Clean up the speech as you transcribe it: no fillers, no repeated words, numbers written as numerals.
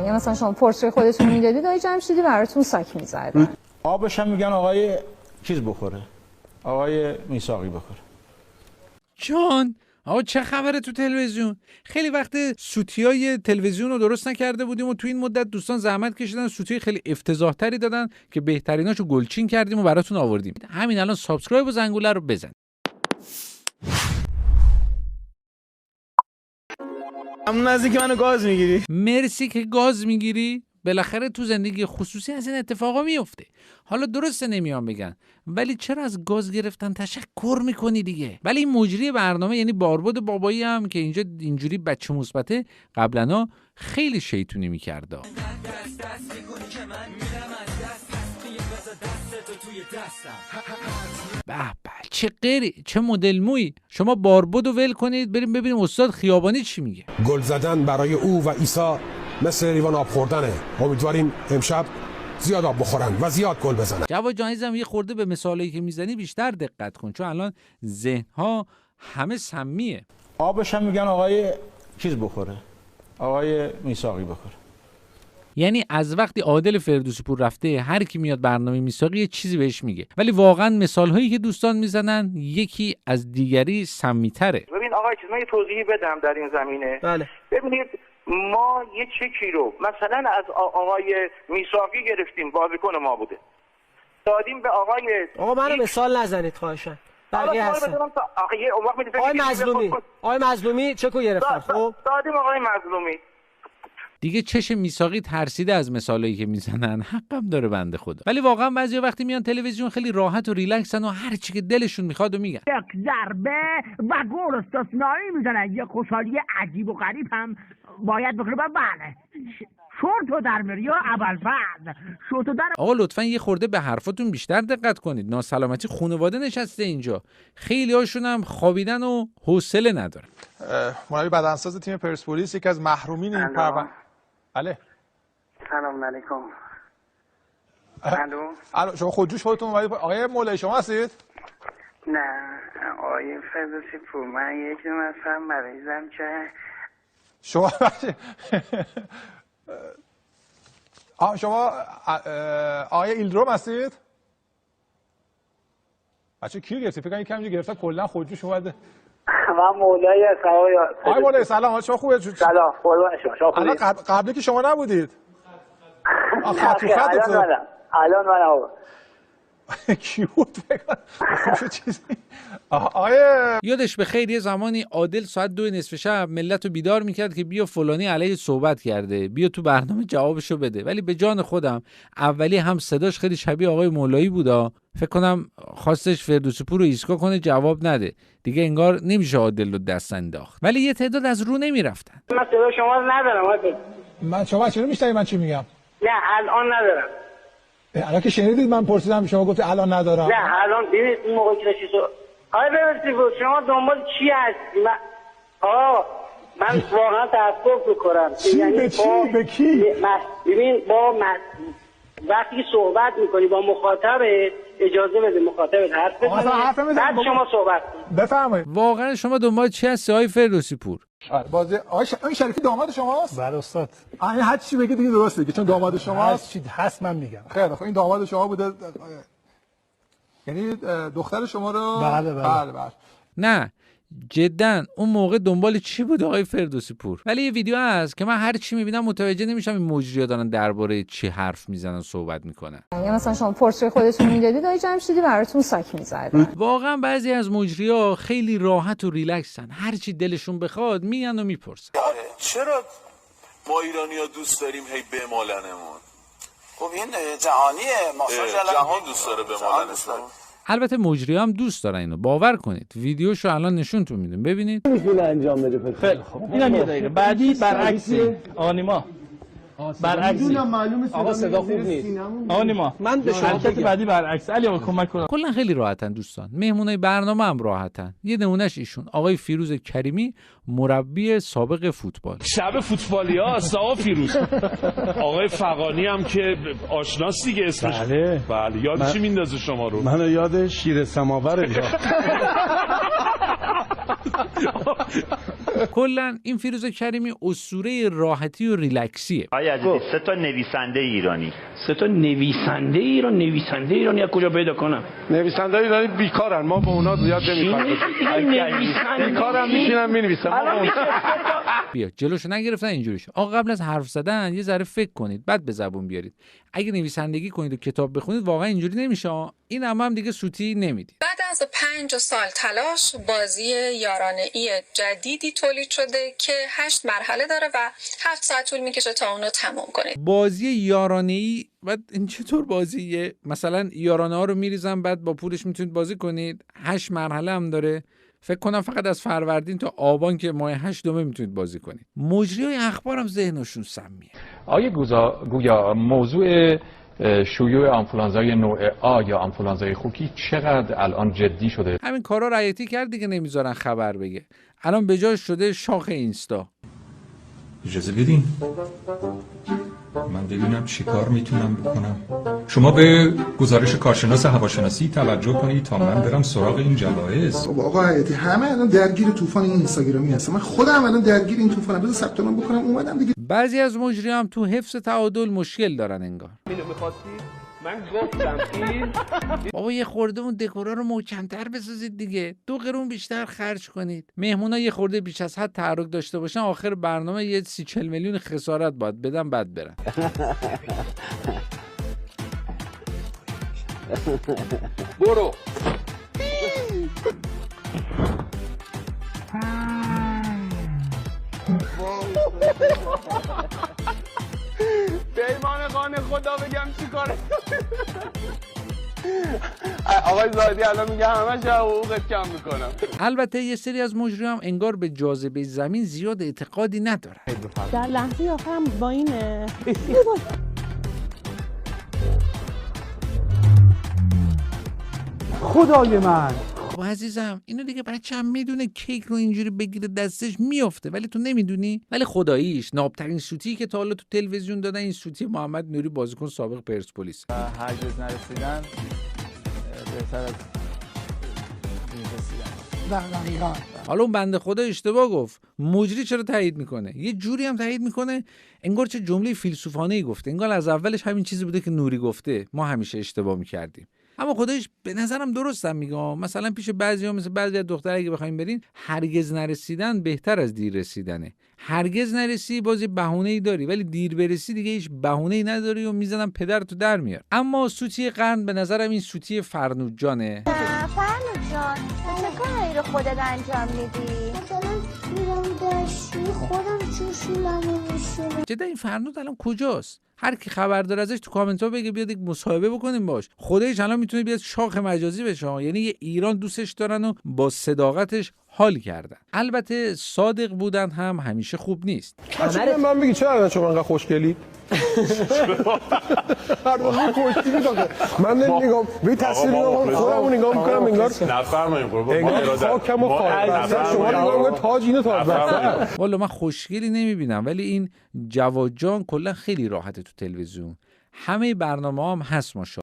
یا مثلا شما پورتری خودتون میدادید آقای جمشیدی براتون ساک می‌زدن. آبش هم میگن آقای چیز بخوره، آقای میثاقی بخوره. جان آقا چه خبره تو تلویزیون؟ خیلی وقت سوتیای تلویزیون رو درست نکرده بودیم و تو این مدت دوستان زحمت کشیدن سوتی خیلی افتضاح تری دادن که بهتریناشو گلچین کردیم و براتون آوردیم. همین الان سابسکرایب و زنگوله رو بزن. ممنون از اینکه منو گاز میگیری. مرسی که گاز میگیری. بالاخره تو زندگی خصوصی از این اتفاقا میفته. حالا درسته نمیان بگن، ولی چرا از گاز گرفتن تشکر میکنی دیگه؟ ولی این مجری برنامه یعنی باربد بابایی هم که اینجا اینجوری بچه مثبته قبلا خیلی شیطونی میکرده. به به چه غیری، چه مدل مویی. شما باربد رو ول کنید بریم ببینیم استاد خیابانی چی میگه. گل زدن برای او و عیسی مثل لیوان آب خوردنه. امیدواریم امشب زیاد آب بخورن و زیاد گل بزنن. جواد جان عزیزم یه خورده به مثالایی که میزنی بیشتر دقت کن، چون الان ذهن‌ها همه سمیه. آبش هم میگن آقای چیز بخوره، آقای میثاقی بخوره. یعنی از وقتی عادل فردوسی پور رفته هر کی میاد برنامه میثاقی یه چیزی بهش میگه، ولی واقعا مثالهایی که دوستان میزنن یکی از دیگری سمی‌تره. ببین آقای چیز من یه توضیحی بدم در این زمینه. بله. ببینید ما یه چکی رو مثلا از آقای میثاقی گرفتیم، بازیکن ما بوده، دادیم به آقا منو مثال نزنید خواهشاً. بقیه هستن. آقای مظلومی چکو گرفتن. خب دادیم آقای مظلومی. دیگه چش میثاقی ترسیده از مثالایی که میزنن، حقم داره بنده خدا. ولی واقعا بعضی وقتی میان تلویزیون خیلی راحت و ریلکسن و هر چی که دلشون میخواد و میگن. یک ضربه و گل استثنایی میزنن، یه خوشحالی عجیب و غریب هم باید بکنه. بله شورتو در میاری یا ابوالفضل شورتو در. آقا لطفا یه خورده به حرفاتون بیشتر دقت کنید. ناسلامتی خانواده نشسته اینجا، خیلی هاشون هم خوابیدن و حوصله ندارن. مربی بدنساز تیم پرسپولیس یکی از محرومین این پرونده. بله. سلام علیکم. الو شما خودجوش خودتون اومدید. آقای مولایی شما هستید؟ نه آقای فردوسی پور، من یک مثلا مریضم که شما شما آقای ایلدروم هستید؟ بچه کی گرفتی؟ فکر کنم یکم اینجا گرفتن کلا خودجوش اومده. من مولایی هستم. آقای مولایی سلام، شما خوبه؟ سلام قربان شما. الان قبلی که شما نبودید. خط تو خط الان من آقا کی بود فکر چیزی. یادش به خیر یه زمانی عادل ساعت 2:30 شب ملت رو بیدار میکرد که بیا فلانی علیه صحبت کرده، بیا تو برنامه جوابشو بده. ولی به جان خودم اولی هم صداش خیلی شبیه آقای مولایی بودا، فکر کنم خواستش فردوسی پور رو ایسکا کنه جواب نده دیگه، انگار نمیشه عادل رو دست انداخت. ولی یه تعداد از رو نمیرفتن. من صدا شما رو ندارم. من شما چرا میشنوید من چی میگم؟ نه الان ندارم. الان که شنیدید من پرسیدم شما گفتید الان ندارم. نه الان ببینید این موقع که چیزو آقای ببرسی بود شما دنبال چی هستی؟ من واقعا تاسف میکنم. یعنی به چی؟ به کی؟ ببین وقتی صحبت میکنی با مخاطب اجازه بده مخاطبت حرف بزنه بعد شما صحبت کنید. بفرمایید. واقعا شما دنبال چی هستی آقای فردوسی پور؟ بازی این شریفی داماد شماست؟ بله استاد. هر چی بگید دیگه درست بگید چون داماد شماست. هر چی هست من میگم. خیلی خوب این داماد شما بوده، یعنی دختر شما رو. بله. نه جدا اون موقع دنبال چی بود آقای فردوسی پور؟ ولی یه ویدیو هست که من هر چی میبینم متوجه نمیشم این مجری‌ها دارن درباره چی حرف میزنن صحبت میکنن. یا مثلا شما پورتری خودتون میدادید آقای جمشیدی براتون ساک می‌زدن. واقعا بعضی از مجری‌ها خیلی راحت و ریلکسن، هر چی دلشون بخواد میگن و میپرسن. چرا ما ایرانی‌ها دوست داریم هی بمالنمون؟ خب این جهانیه، ماساژ جهان دوست داره بمالنمون. البته مجری‌ها هم دوست دارن اینو، باور کنید. ویدیوشو الان نشونتون میدم ببینید. میتونه انجام بده. خیلی خوب. اینم یه دقیقه بعدی برعکسه. آقا نیما برعکس. آقا صدا خوب نیست. آقا نیما من به حرکت بعدی برعکس. علی آقا کمک کن. کلا خیلی راحتن دوستان. مهمونای برنامه هم راحتن. یه نمونهش ایشون آقای فیروز کریمی، مربی سابق فوتبال. شب فوتبالیاست آقا فیروز. آقای فغانی هم که آشناس دیگه اسمش. بله یاد چی میندازه شما رو؟ منو یاد شیر سماوره. کلا این فیروز کریمی اسطوره راحتی و ریلکسیه. آیا عزیزی 3 تا نویسنده ایرانی. 3 تا نویسنده ایرانی از کجا پیدا کنم؟ نویسنده ایرانی بیکارن، ما با اونا زیاد نمی‌کنیم. بیکارم میشینن می‌نویسن. بیا جلوشو نگرفتن اینجوریش. آقا قبل از حرف زدن یه ذره فکر کنید، بعد به زبون بیارید. اگه نویسندگی کنید و کتاب بخونید واقعا اینجوری نمیشه. این هم دیگه سوتی نمیدید. بعد از 5 سال تلاش بازی یارانه‌ای جدیدی تولید شده که 8 مرحله داره و 7 ساعت طول میکشه تا اونو تمام کنه. بازی یارانه‌ای بعد این چطور بازیه؟ مثلا یارانه ها رو میریزن بعد با پولش میتونید بازی کنید. 8 مرحله هم داره. فکر کنم فقط از فروردین تا آبان که ماه 8 میتونید بازی کنید. مجریای اخبار هم ذهنشون سمیه. آیا گویا موضوع شیوع آنفولانزای نوع آ یا آنفولانزای خوکی چقدر الان جدی شده؟ همین کارا رعایتی کرد دیگه، نمیذارن خبر بگه. الان به جاش شده شاخ اینستا. اجازه بدین من ببینم چی کار میتونم بکنم. شما به گزارش کارشناس هواشناسی توجه کنید تا من برم سراغ این جوایز. آقا حیاتی همه الان درگیر طوفان این اینستاگرامی هستن. من خودم الان درگیر این طوفانم. بذار ثبت نام بکنم اومدم دیگه. بعضی از مجری‌ها هم تو حفظ تعادل مشکل دارن انگار. اینو می‌خواستی؟ من گفتم این بابا یه خورده اون دکورا رو محکم‌تر بسازید دیگه. 2 قرون بیشتر خرج کنید. مهمونا یه خورده بیش از حد تحرک داشته باشن، آخر برنامه یه 30-40 میلیون خسارت باید بدن بعد برن. برو. پیمان خانه خدا بگم چی کاره. آقای زادی الان میگه همه حقوقت کم میکنم. البته یه سری از مجری هم انگار به جاذبه زمین زیاد اعتقادی نداره. در لحظه آخرم با این خدای من خب عزیزم اینو دیگه برای چند میدونه کیک رو اینجوری بگیره دستش میافته، ولی تو نمیدونی. ولی خداییش نابترین سوتی که تا حالا تو تلویزیون دادن این سوتی محمد نوری بازیکن سابق پرسپولیس. هرگز نرسیدن بهتر از دقیقاً. حالا اون بنده خدا اشتباه گفت. مجری چرا تایید میکنه؟ یه جوری هم تایید میکنه انگار چه جمله فیلسوفانه‌ای گفته، انگار از اولش همین چیزی بوده که نوری گفته، ما همیشه اشتباه میکردیم. اما خودش به نظرم درستم میگم. مثلا پیش بعضیا مثل بعضی از دخترها اگه بخوایم برین، هرگز نرسیدن بهتر از دیر رسیدنه. هرگز نرسی باز بهونه‌ای داری، ولی دیر برسی دیگه هیچ بهونه‌ای نداری و میزنم پدرتو در میار. اما سوتی قرن به نظرم این سوتی فرنود جانه. فرنود جان چه کاری رو خودت انجام میدی؟ مثلا میرم دستشویی خودم چشممو میشورم. جدا این فرنود الان کجاست؟ هر کی خبر داره ازش تو کامنت ها بگه بیاد یک مصاحبه بکنیم باش. خودش الان میتونه بیاد شاخ مجازی بشه. یعنی یه ایران دوستش دارن و با صداقتش حال کردن. البته صادق بودن هم همیشه خوب نیست. من بگی چرا الان شما انقدر خوشگلی؟ هر دو خوشگلی داره. من نمیگم به تصویر نگاه خودمو نگاه میکنم انگار نفرمایید قربان. انگار خاکمو خواهد. شما نگاه تاج اینو تاج بسته. والا من خوشگلی نمیبینم، ولی این جواد جان کلا خیلی راحته تو تلویزیون. همه برنامه‌ام هست ماشاءالله.